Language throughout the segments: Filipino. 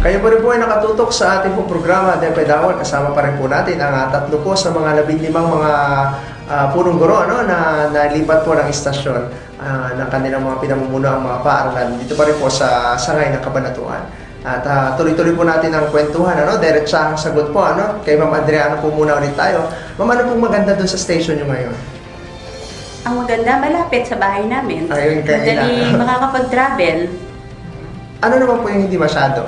Kayo po rin po ay nakatutok sa ating pong programa, Deped Hour. Kasama pa rin po natin ang tatlo po sa mga 15 mga punong guro na nalipat po ng istasyon ng kanilang mga pinamumuno ang mga paaralan. Dito pa rin po sa Sangay ng Kabanatuan. At tuloy-tuloy po natin ang kwentuhan, diretsahang sagot po, kay Ma'am Adriana po muna ulit tayo. Ma'am, ano pong maganda doon sa station nyo ngayon? Ang maganda, malapit sa bahay namin. Ayun, madali makakapag-travel. Ano naman po yung hindi masyado?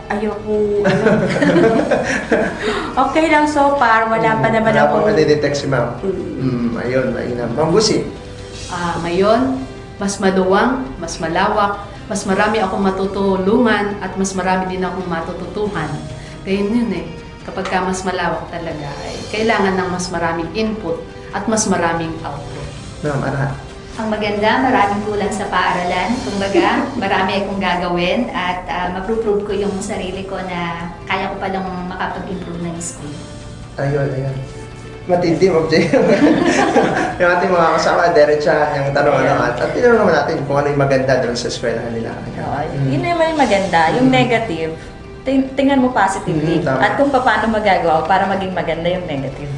Ayokong okay lang so far, wala pa naman wala ako. Wala pa madidetect si Ma'am. Ayun, mainam. Ma'am Busi? Ngayon, mas maluwang, mas malawak, mas marami akong matutulungan at mas marami din akong matututuhan. Kaya yun kapag ka mas malawak talaga, ay kailangan ng mas maraming input at mas maraming output. Ma'am, Ana? Ang maganda, maraming kulang sa paaralan. Kumbaga, marami akong gagawin at ma-prove ko yung sarili ko na kaya ko palang makapag-improve ng school. Ayun. Matindi, Ma'am Jay. Yung ating mga kasama, diretsa yung tanong, at tinanong naman natin kung ano yung maganda doon sa eskwelahan nila. Yun naman yung maganda. Yung negative, tingnan mo positively. At kung paano magagawa para maging maganda yung negative.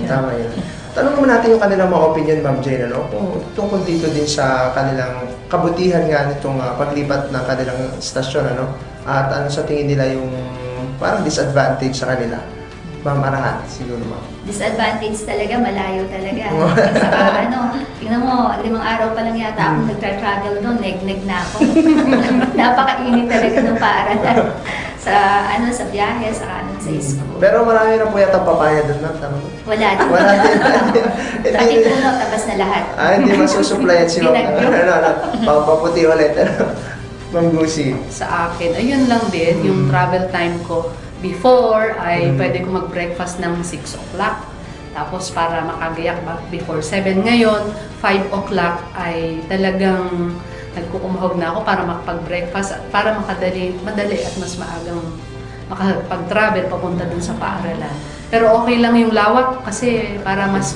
Tama yun. Tanong naman natin yung kanilang mga opinion, Ma'am Jane, kung tungkol dito din sa kanilang kabutihan nga nitong paglipat ng kanilang stasyon, at ano sa tingin nila yung parang disadvantage sa kanila. Ma'am Arahan, siguro, Ma'am. Disadvantage talaga, malayo talaga. Saka tingnan mo, 5 araw pa lang yata akong nagtra-travel doon, neg-neg na ako. Napakainit talaga ng paaralan. Sa biyahe, sa school. Pero marami na po yata papaya doon, Ma'am. Wala din. Wala din. Pati puno, tabas na lahat. Hindi masusuplayan si Ma'am. Papaputi ulit. Ma'am Gusi. Sa akin, ayun lang din, yung travel time ko. Before, ay pwede ko mag-breakfast ng 6 o'clock. Tapos para makagayak before 7. Ngayon, 5 o'clock ay talagang nagkukumahog na ako para makapag-breakfast at para madali at mas maagang makapag-travel papunta dun sa paaralan. Pero okay lang yung lawak kasi para mas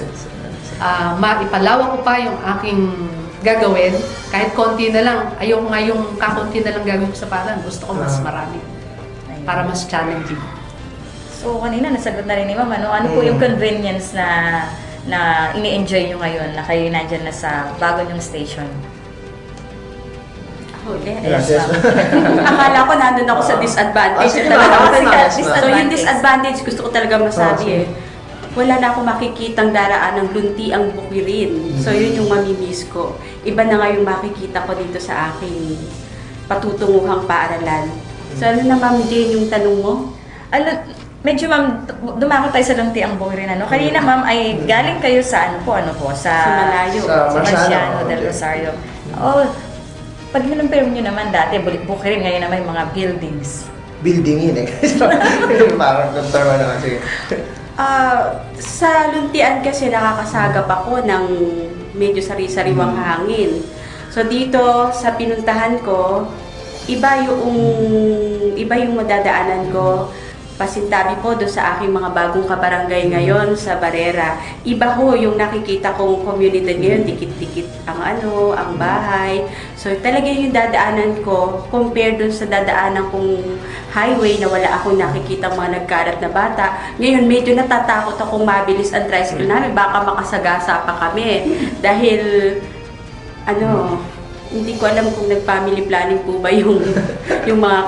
maipalawak ko pa yung aking gagawin. Kahit konti na lang, ayoko nga yung kakunti na lang gagawin ko sa paaralan. Gusto ko mas marami para mas challenging. So kanina nasagot na rin ni Ma'am, ano po yung convenience na ini-enjoy nyo ngayon na kayo nandyan na sa bago nyong station? Akala ko nandun ako sa disadvantage. So yung disadvantage gusto ko talaga masabi wala na ako makikitang daraan ng lunti ang bukirin. So yun yung mamimiss ko. Iba na nga yung makikita ko dito sa aking patutunguhang paaralan. So ano na Ma'am Jane yung tanong mo? Medyo Ma'am, dumako tayo sa lunti ang bukirin. Kanina Ma'am ay galing kayo sa sa Malayo. Sa Marciano del Rosario. Pag nilumpirm nyo naman dati, bukirin ngayon naman yung mga buildings. Buildingin Parang doktor mo naman, sige. Sa luntian kasi nakakasagap ako ng medyo sari-sariwang hangin. So dito sa pinuntahan ko, iba yung madadaanan ko. Pasintabi po doon sa aking mga bagong kabarangay ngayon sa Barrera. Iba ho yung nakikita kong komunidad ngayon, dikit-dikit ang bahay. So talaga yung dadaanan ko compare doon sa dadaanan kong highway na wala akong nakikita mga nagkarat na bata. Ngayon medyo natatakot akong mabilis ang tricycle namin, baka makasagasa pa kami. Dahil hindi ko alam kung nag-family planning po ba yung mga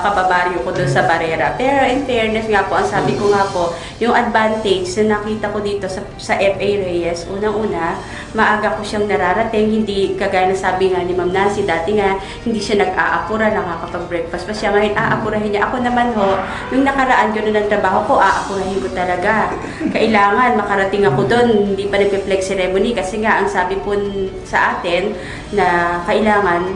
kababaryo ko doon sa Barrera. Pero in fairness nga po, ang sabi ko nga po, yung advantage na nakita ko dito sa FA Reyes, unang-una, maaga ko siyang nararating, hindi kagaya na sabi nga ni Ma'am Nancy, dati nga, hindi siya nag-aapura, nakakapag-breakfast pa siya. Ngayon, aapurahin niya. Ako naman yung nakaraan ko ng trabaho ko, aapurahin ko talaga. Kailangan makarating ako doon, hindi pa nagpe-flex ceremony kasi nga, ang sabi po sa atin, na kailangan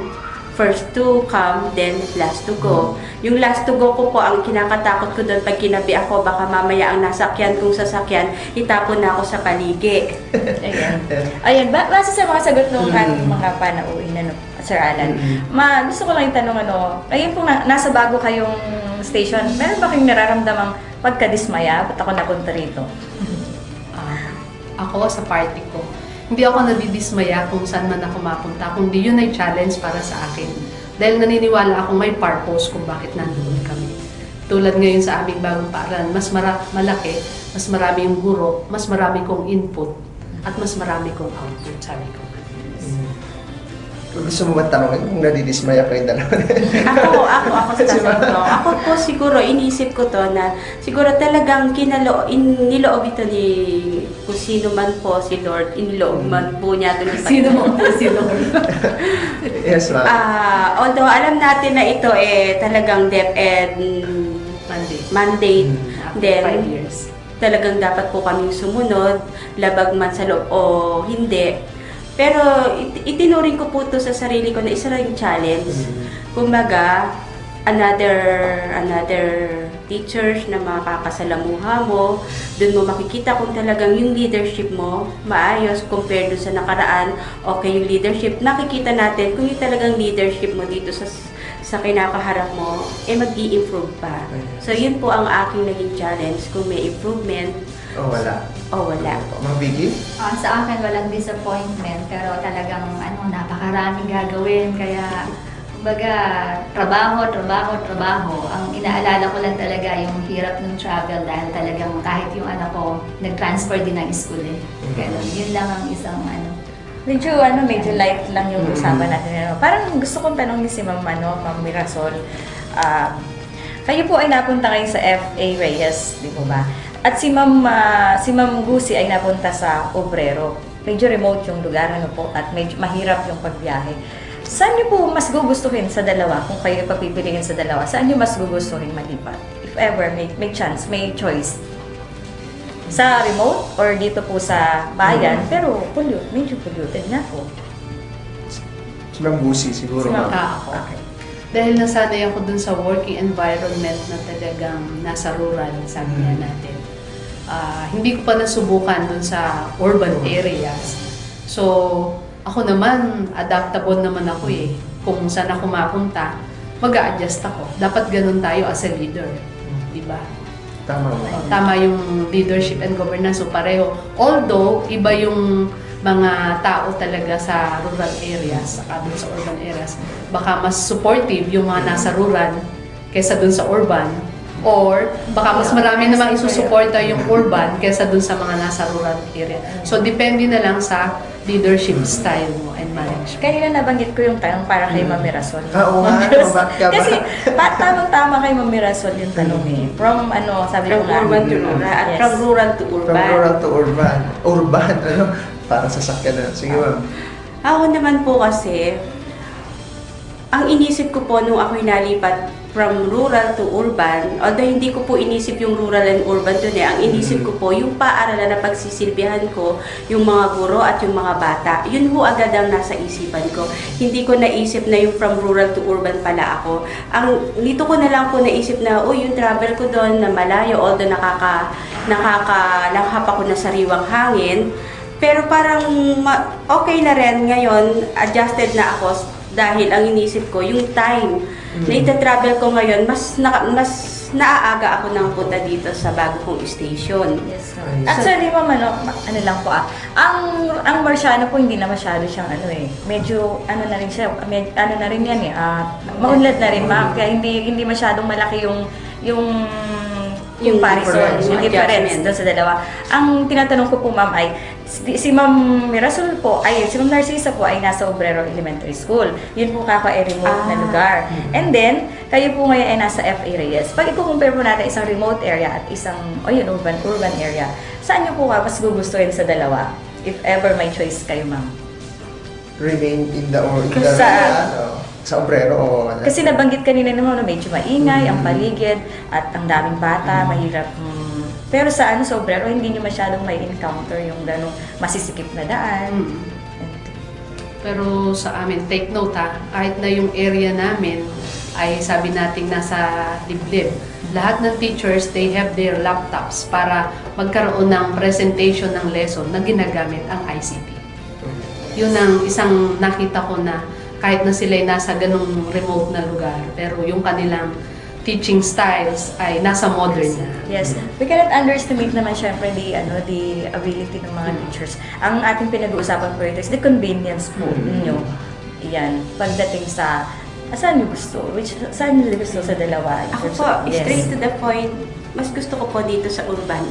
first to come, then last to go. Yung last to go ko po, ang kinakatakot ko doon pag kinabi ako, baka mamaya ang nasakyan kong sasakyan, itapon na ako sa paligi. Ayan, base sa mga sagot ng ating mga panauhin Sir Alan, gusto ko lang yung tanong ngayon po nasa bago kayong station, meron ba kayong nararamdamang pagkadismaya? Ba't ako napunta rito? Ako sa party ko, hindi ako nadidismaya kung saan man ako mapunta, kundi yun ay challenge para sa akin. Dahil naniniwala akong may purpose kung bakit nandoon kami. Tulad ngayon sa aming bagong paaralan, mas malaki, mas marami yung guro, mas marami kong input, at mas marami kong output, sabi ko. Gusto mo ba tanongin kung nadidismaya pa yung dalawa? Ako sa sasagot. Ako po siguro, inisip ko to na siguro talagang niloob ito ni kung sino man po si Lord, iniloob man po niya ito ni Sino mo po si Lord? Yes, ma'am. Although alam natin na ito talagang DepEd mandate, After then 5 years. talagang dapat po kaming sumunod, labag man sa loob o hindi. Pero itinuring ko po ito sa sarili ko na isa ring challenge. Kumbaga, another teachers na makakasalamuha mo, doon mo makikita kung talagang yung leadership mo maayos compared doon sa nakaraan. Okay, yung leadership, nakikita natin kung yung talagang leadership mo dito sa kinakaharap mo, mag-i-improve pa. So, yun po ang aking naging challenge. Kung may improvement, Wala. wala. Ma'am Vicky? Sa akin, walang disappointment, pero talagang napakaraming gagawin. Kaya, kumbaga, trabaho. Ang inaalala ko lang talaga yung hirap ng travel dahil talagang kahit yung anak ko, nag-transfer din ng school Kaya yun lang ang isang Medyo light lang yung usapan natin. Parang gusto kong tanongin si Ma'am Mirasol. Kayo po ay napunta kayo sa FA Reyes, di po ba? At si Ma'am Gusi ay napunta sa Obrero. Medyo remote yung lugar, po, at medyo mahirap yung pagbiyahe. Saan niyo po mas gugustuhin sa dalawa? Kung kayo papipiliin sa dalawa, saan niyo mas gugustuhin malipat? If ever, may chance, may choice. Sa remote or dito po sa bayan, pero medyo polluted na po. Si Ma'am Gusi siguro, Si Ma'am ma'am. Ako. Okay. Dahil nasanay ako dun sa working environment na talagang nasa rural, sabi nga natin. Hindi ko pa nasubukan dun sa urban areas. So, ako naman, adaptable naman ako Kung saan ako mapunta, mag-a-adjust ako. Dapat ganun tayo as a leader. Diba? Tama mo. Tama yung leadership and governance. So, pareho. Although, iba yung mga tao talaga sa rural areas, saka dun sa urban areas. Baka mas supportive yung mga nasa rural kaysa dun sa urban. Or baka mas marami namang isusuporta yung urban kaysa dun sa mga nasa rural area. So, depende na lang sa leadership style mo and management. Kanina nabanggit ko yung tanong para kay Ma'am Mirasol. Oo nga, bakit ka ba? Kasi tamang-tama kay Ma'am Mirasol yung tanong From sabi ko From nga. urban to rural, at Yes. from rural to urban. From rural to urban. Urban, parang sasakyan na. Sige, ma'am. Ako naman po kasi, ang inisip ko po nung ako'y nalipat from rural to urban, although hindi ko po inisip yung rural and urban dun ang inisip ko po, yung paaralan na pagsisilbihan ko, yung mga guro at yung mga bata, yun po agad ang nasa isipan ko. Hindi ko naisip na yung from rural to urban pala ako. Dito ko na lang po naisip na, yung travel ko doon na malayo, although nakakalanghap ako na sariwang hangin, pero parang okay na rin ngayon, adjusted na ako dahil ang inisip ko, yung time na ita-travel ko ngayon, mas naaaga ako nang punta dito sa bago kong station. Yes, sir. Actually, Ma'am, ano lang po ang Marciano po hindi na masyado siyang medyo na rin siya, ano na rin yan maunlad na rin, Ma'am, kaya hindi masyadong malaki yung comparison, yung difference doon sa dalawa. Ang tinatanong ko po, Ma'am, ay si Ma'am Mirasol po, si Ma'am Narcisa po ay nasa Obrero Elementary School. Yun po remote na lugar. And then, kayo po ngayon ay nasa FA Reyes. Pag i-compare po natin isang remote area at isang urban area, saan niyo po mas gugustuhin sa dalawa? If ever may choice kayo, Ma'am. Remain in the sa Obrero o Kasi nabanggit kanina naman na medyo maingay, ang paligid, at ang daming bata, mahirap. Pero sa sa Obrero, hindi nyo masyadong may encounter yung ganong masisikip na daan. Pero sa amin, take note kahit na yung area namin ay sabi nating nasa liblib. Lahat ng teachers, they have their laptops para magkaroon ng presentation ng lesson na ginagamit ang ICT. Yun ang isang nakita ko na kahit na sila'y nasa ganong remote na lugar, pero yung kanilang teaching styles ay nasa modern na. Yes. We cannot underestimate naman syempre the ability ng mga teachers. Ang ating pinag-uusapan po ito is the convenience po ninyo. Yan. Pagdating sa saan niyo gusto? Saan niyo gusto sa dalawa? Ako po, straight to the point, mas gusto ko po dito sa urban.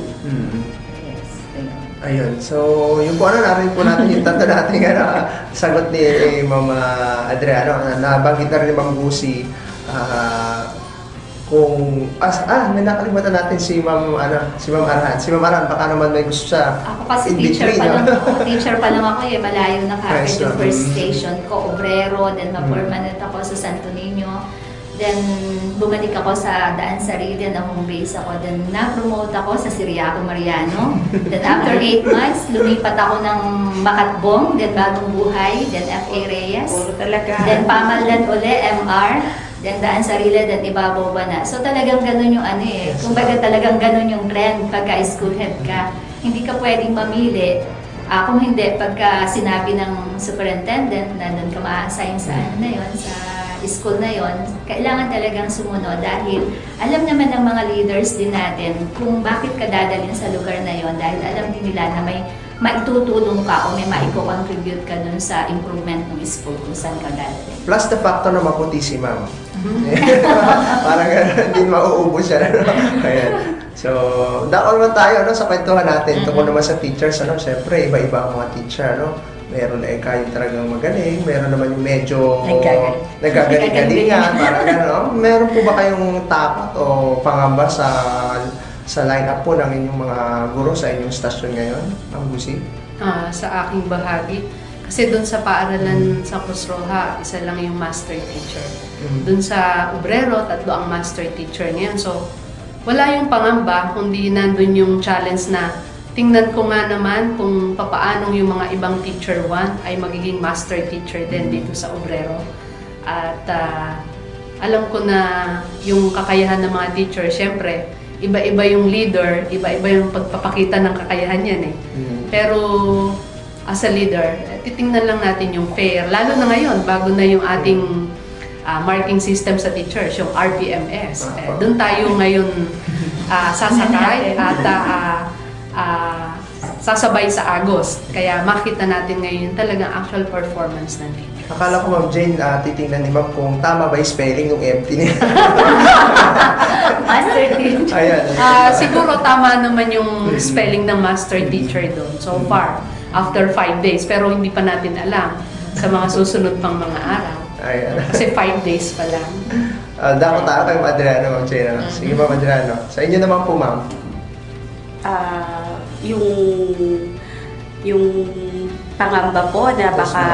Yes. Ayun. Ayun. So, yung po narinig po natin yung tatlo nating sagot ni Ma'am Adriano. Nabanggit na rin ni Ma'am Gusi may nakalimutan natin si Ma'am Arhan. Si Ma'am Arhan, baka naman may gusto siya. Ako kasi in teacher between, pa lang no? ako. Teacher pa lang ako malayo na Yes, kagad yung no? first station ko, Obrero, then ma-permanent ako sa Santo Niño. Then bumalik ako sa Daan Sarili, na home base ako. Then na-promote ako sa Siriaco Mariano. Then after 8 months, lumipat ako ng Makatbong, then Bagong Buhay, then FA Reyes. Puro talaga. Then Pamaldan uli, MR. Then Daan Sarili, then Ibabaw ba na. So talagang ganun yung kumbaga talagang ganun yung trend pagka school head ka. Hindi ka pwedeng mamili. Kung hindi, pagka sinabi ng superintendent na doon ka ma-assign sa sa school na yon, kailangan talagang sumunod dahil alam naman ng mga leaders din natin kung bakit ka dadalhin sa lugar na yon, dahil alam din nila na may maitutulong ka o may maiko-contribute ka dun sa improvement ng school kung saan ka dadalhin. Plus the factor na maputi si Ma'am. Parang hindi mauubos siya. Ayan. So, dako naman tayo sa kwentuhan natin. Tungkol naman sa teachers, siyempre, iba-iba ang mga teacher, Meron na yung talagang magaling, meron naman yung medyo nagagaling-galingan, parang gano'n. Meron po ba kayong tapat o pangamba sa line-up po ng inyong mga guro sa inyong stasyon ngayon, Ma'am Gusi? Sa aking bahagi, kasi doon sa paaralan sa Cruz Roja, isa lang yung master teacher. Doon sa Obrero, 3 ang master teacher ngayon. So, wala yung pangamba, kundi nandun yung challenge na tingnan ko nga naman kung papaanong yung mga ibang teacher 1 ay magiging master teacher din dito sa Obrero. At alam ko na yung kakayahan ng mga teacher, syempre, iba-iba yung leader, iba-iba yung pagpapakita ng kakayahan yan Pero as a leader, titingnan lang natin yung fair. Lalo na ngayon, bago na yung ating marking system sa teachers, yung RPMS. Doon tayo ngayon sasakay at sasabay sa Agos. Kaya makita natin ngayon talagang actual performance ng teacher. Akala ko, Ma'am Jane, titingnan ni Ma'am kung tama ba yung spelling ng empty niya. Master teacher. Ayan. Siguro tama naman yung spelling ng master teacher doon so far, after 5 days. Pero hindi pa natin alam sa mga susunod pang mga araw. Ayan. Kasi 5 days pa lang. Dako tayo kay Ma'am Adriano, Ma'am Jane. Sige, Ma'am Adriano. Sa inyo naman po, Ma'am. Yung pangamba po na baka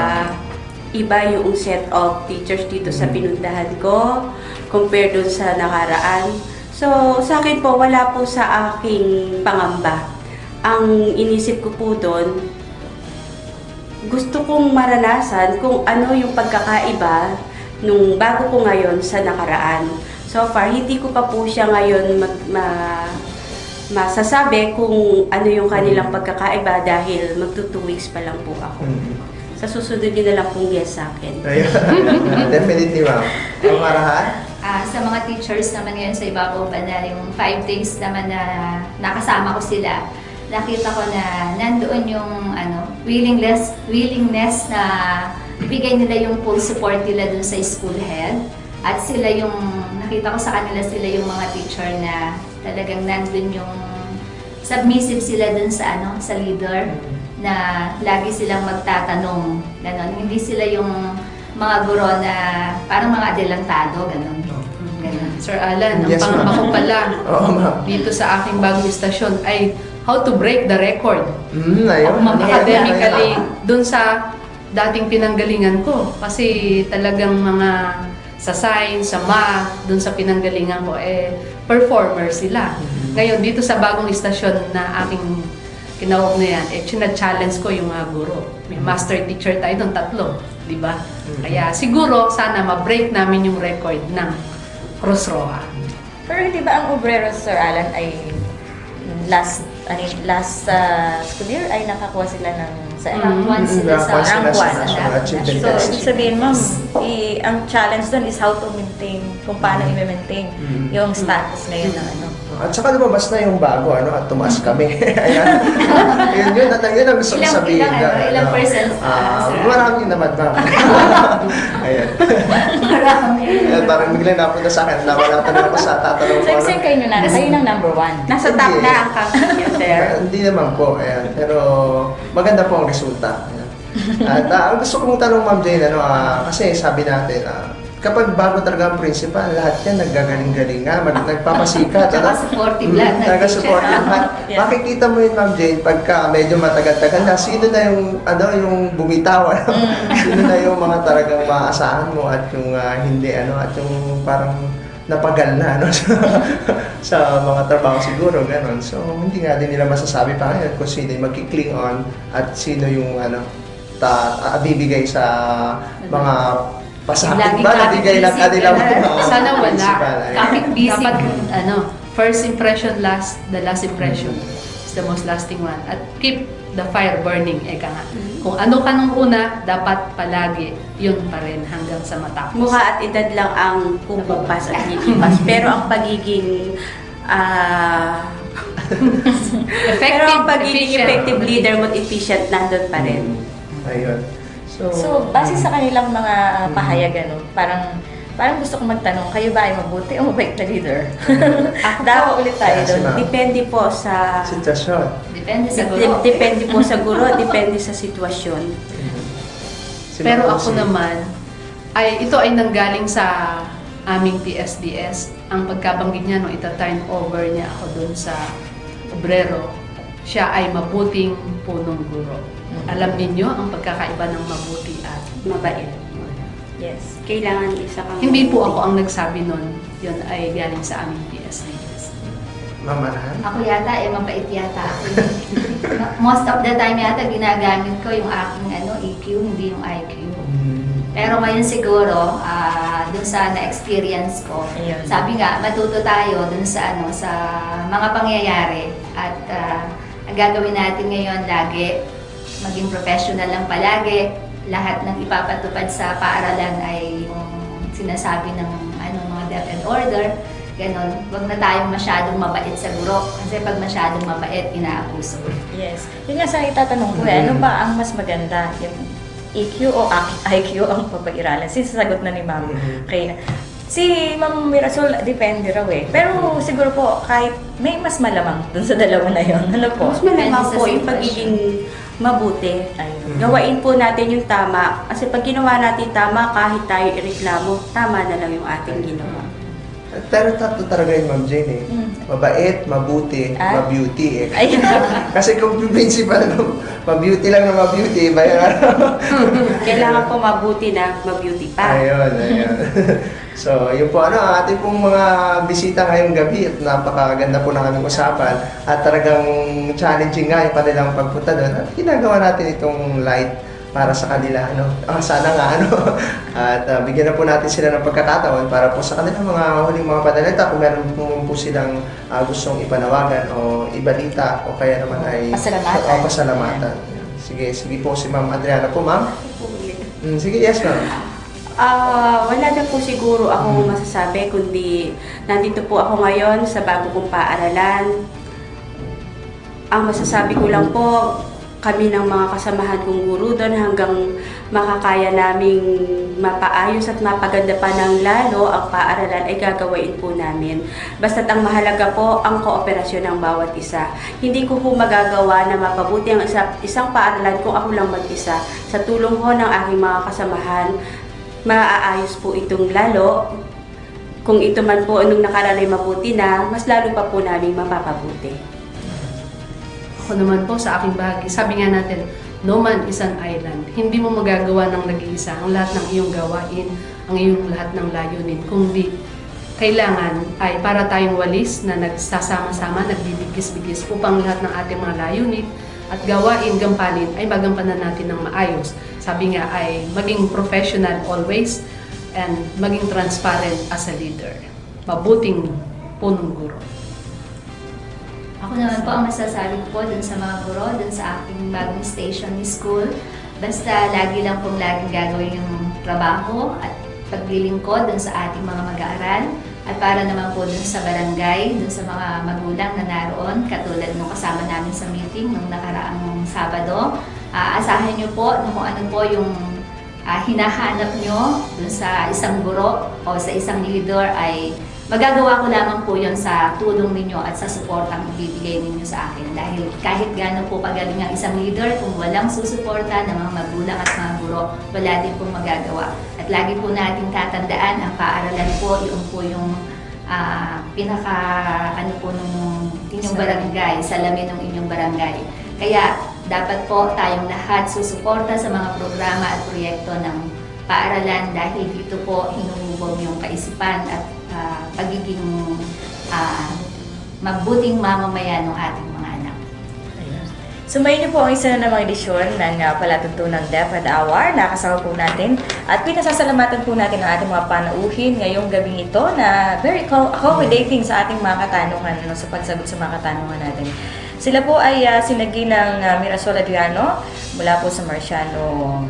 iba yung set of teachers dito sa pinuntahan ko compare dun sa nakaraan. So, sa akin po, wala po sa aking pangamba. Ang inisip ko po doon, gusto kong maranasan kung ano yung pagkakaiba nung bago ko ngayon sa nakaraan. So far, hindi ko pa po siya ngayon masasabi kung ano yung kanilang pagkakaiba dahil magto 2 weeks pa lang po ako. Sa susunod nyo na lang pong yes sa akin. Definitely, Ma'am. Ang Arhan? Sa mga teachers naman ngayon sa Ibabaw ba na yung 5 days naman na nakasama ko sila, nakita ko na nandoon yung willingness na ibigay nila yung full support nila dun sa school head. At sila yung, nakita ko sa kanila sila yung mga teacher na talagang nandun yung submissive sila dun sa sa leader, na lagi silang magtatanong, ganon. Hindi sila yung mga guro na parang mga adelantado, ganon. Sir Alan, ang Yes, pangamba ma'am. ko pala Oo, Ma'am. dito sa aking bagong istasyon ay how to break the record. Ayun. Academically, dun sa dating pinanggalingan ko. Kasi talagang mga sa science, sa math, dun sa pinanggalingan ko, performer sila. Ngayon, dito sa bagong istasyon na aking kinaugnayan, challenge ko yung mga guro. May master teacher tayo doon, 3, di ba? Kaya siguro, sana ma-break namin yung record ng Cruz Roja. Pero hindi ba ang Obrero, Sir Alan, ay last school year ay nakakuha sila ng Sa Rank 1 sila Rank sa one sila sa Rank national one. achievement So, test. ibig sabihin, ma'am, ang challenge doon is how to maintain, kung paano i-maintain yung status ngayon ng ano. At saka lumabas na yung bago, at tumaas kami. Ayan. yun ang gusto ko Ilang- sabihin. ilang percent, sir? Marami naman, ma'am. Ayan. Marami. Ayan, parang biglang napunta sa akin. Nawala talaga ako sa tatanong So, ibig sabihin kayo na, kayo ng number 1. Nasa top na ang company niyo, sir. Hindi naman po, ayan. Pero maganda po ang resulta. Ayan. At gusto kong tanong, Ma'am Jane, kasi sabi natin, kapag bago talaga ang principal, lahat yan naggagaling-galing nga, nagpapasikat. Tsaka supportive lahat ng Taga-supportive teacher. lahat. Yeah. Makikita mo yun, Ma'am Jane, pagka medyo matagal-tagal na, sino na yung bumitaw, sino na yung mga talagang maaasahan mo at yung hindi, at yung parang napagal na, sa mga trabaho siguro, ganon. So, hindi nga din nila masasabi pa ngayon kung sino yung magkikling on at sino yung, bibigay sa mga pasakit Lagi ba, nabigay ng busy, kanilang ganun. Sana wala. principal. Ayan. Kapit busy. Dapat, first impression the last impression is the most lasting one. At keep the fire burning, eka nga. Kung ano ka nung una, dapat palagi yun pa rin hanggang sa matapos. Mukha at edad lang ang pupupas at lilipas. Pero ang pagiging pero ang pagiging efficient. effective leader mo at efficient nandun pa rin. Ayun. So, base sa kanilang mga pahayag, parang gusto kong magtanong, kayo ba ay mabuti o mabait na leader? Dawa ulit tayo Yes, doon. ma'am. Depende po sa Sitwasyon. Depende sa guro. depende po sa guro, depende sa sitwasyon. Si Pero Ma'am ako Rosie. naman, ito ay nanggaling sa aming PSDS. Ang pagkabanggit niya nung ita-turn over niya ako dun sa obrero, siya ay mabuting punong guro. Alam ninyo ang pagkakaiba ng mabuti at Mabait. Yes. Kailangan isa kang hindi po ako ang nagsabi nun. Yun ay galing sa aming PSDS. Ma'am Anahan? Ako yata, mabait yata ako. Most of the time yata, ginagamit ko yung aking EQ, hindi yung IQ. Pero ngayon siguro, dun sa na-experience ko, Ayun. sabi nga, matuto tayo dun sa sa mga pangyayari. At ang gagawin natin ngayon lagi, maging professional lang palagi. Lahat ng ipapatupad sa paaralan ay yung sinasabi ng mga DepEd order. Ganon, wag na tayong masyadong mabait sa guro. Kasi pag masyadong mabait, inaabuso. Yes. Yun nga sa itatanong ko ano ba ang mas maganda? Yung EQ o IQ ang papairalan? Sasagot na ni Ma'am. Kaya, si Ma'am Mirasol, depende raw eh. Pero siguro po, kahit may mas malamang dun sa dalawa na yun. Ano po? Mas malamang Depende sa po yung sitwasyon. pagiging mabuti. Ayun. Gawain po natin yung tama. Kasi pag ginawa natin tama, kahit tayo ireklamo, tama na lang yung ating ginawa. Pero tatlo talaga yun, Ma'am Jane eh. Mabait, mabuti, Ah? mabeauty eh. Ayun. Kasi kung principal, mabeauty lang na mabeauty, ba yan? Kailangan po mabuti na mabeauty pa. Ayun. So, yun po ang ating pong mga bisita ngayong gabi at napakaganda po ng aming usapan at talagang challenging nga yung kanilang pagpunta doon at ginagawa natin itong light para sa kanila, sana nga, at bigyan na po natin sila ng pagkakataon para po sa kanilang mga huling mga panalita kung meron po silang gustong ipanawagan o ibalita o kaya naman ay Pasalamatan. pasalamatan. Sige po si Ma'am Adriana po, Ma'am. Sige, yes, Ma'am. Wala na po siguro ako masasabi, kundi nandito po ako ngayon sa bago kong paaralan. Ang masasabi ko lang po, kami ng mga kasamahan kong guro doon hanggang makakaya naming mapaayos at mapaganda pa ng lalo ang paaralan ay gagawain po namin. Basta't ang mahalaga po ang kooperasyon ng bawat isa. Hindi ko po magagawa na mapabuti ang isang paaralan kung ako lang mag-isa. Sa tulong ho ng aking mga kasamahan, maaayos po itong lalo. Kung ito man po nung nakaraan ay mabuti na, mas lalo pa po namin mapapabuti. Ako naman po sa aking bahagi, sabi nga natin, no man is an island. Hindi mo magagawa ng nag-iisa ang lahat ng iyong gawain, ang iyong lahat ng layunin, kundi kailangan ay para tayong walis na nagsasama-sama, nagbibigis-bigis upang lahat ng ating mga layunin at gawain, gampanin ay magampanan natin ng maayos. Sabi nga ay maging professional always and maging transparent as a leader. Mabuting punong guro. Ako naman po, ang masasabi ko po dun sa mga guro, dun sa aking bagong station ni school, basta lagi lang pong laging gagawin yung trabaho at paglilingkod dun sa ating mga mag-aaral. At para naman po dun sa barangay, dun sa mga magulang na naroon, katulad nung kasama namin sa meeting nung nakaraang Sabado, asahan nyo po kung ano po yung hinahanap nyo dun sa isang guro o sa isang leader ay magagawa ko lamang po yon sa tulong ninyo at sa suportang ibibigay ninyo sa akin. Dahil kahit gano'n po pagaling ang isang leader, kung walang susuporta ng mga magulang at mga guro, wala din pong magagawa. At lagi po natin tatandaan, ang paaralan po, yun po yung pinaka, ano po nung inyong barangay, salamin ng inyong barangay. Kaya dapat po tayong lahat susuporta sa mga programa at proyekto ng paaralan dahil dito po hinuhubog yung kaisipan at pagiging mabuting mamamayan ng ating mga anak. Sumayin niyo po ang isa na namang edisyon ng palatuntunang DepEd Hour. Nakasama po natin at pinasasalamatan po natin ang ating mga panauhin ngayong gabi ito na very accommodating sa ating mga katanungan, sa pagsagot sa mga katanungan natin. Sila po ay sinaginang Mirasol Adriano mula po sa Marciano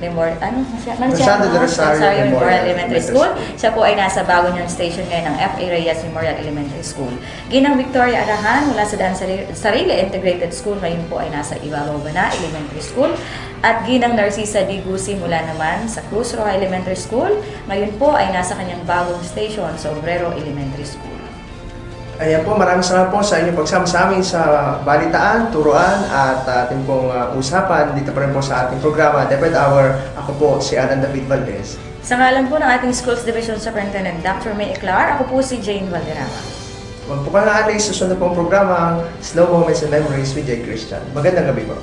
Marciano de Rosario Memorial Elementary School. Siya po ay nasa bago niyang station ngayon ng F.A. Reyes Memorial Elementary School. Ginang Victoria Arahan mula sa Dan Sarili Integrated School. Ngayon po ay nasa Ibabaw Bana Elementary School. At Ginang Narcisa D. Gusi mula naman sa Cruz Roja Elementary School. Ngayon po ay nasa kanyang bagong station sa Obrero Elementary School. Ayan po, maraming salamat po sa inyong pagsama sa amin sa balitaan, turuan at ating pong usapan dito pa rin po sa ating programa, DepEd Hour. Ako po si Alan David Valdez. Sa ngalan po ng ating Schools Division Superintendent Dr. May Eclar, ako po si Jane Valderrama. Huwag po ka na alis, susunod pong programa, Slow Moments and Memories with J. Christian. Magandang gabi po.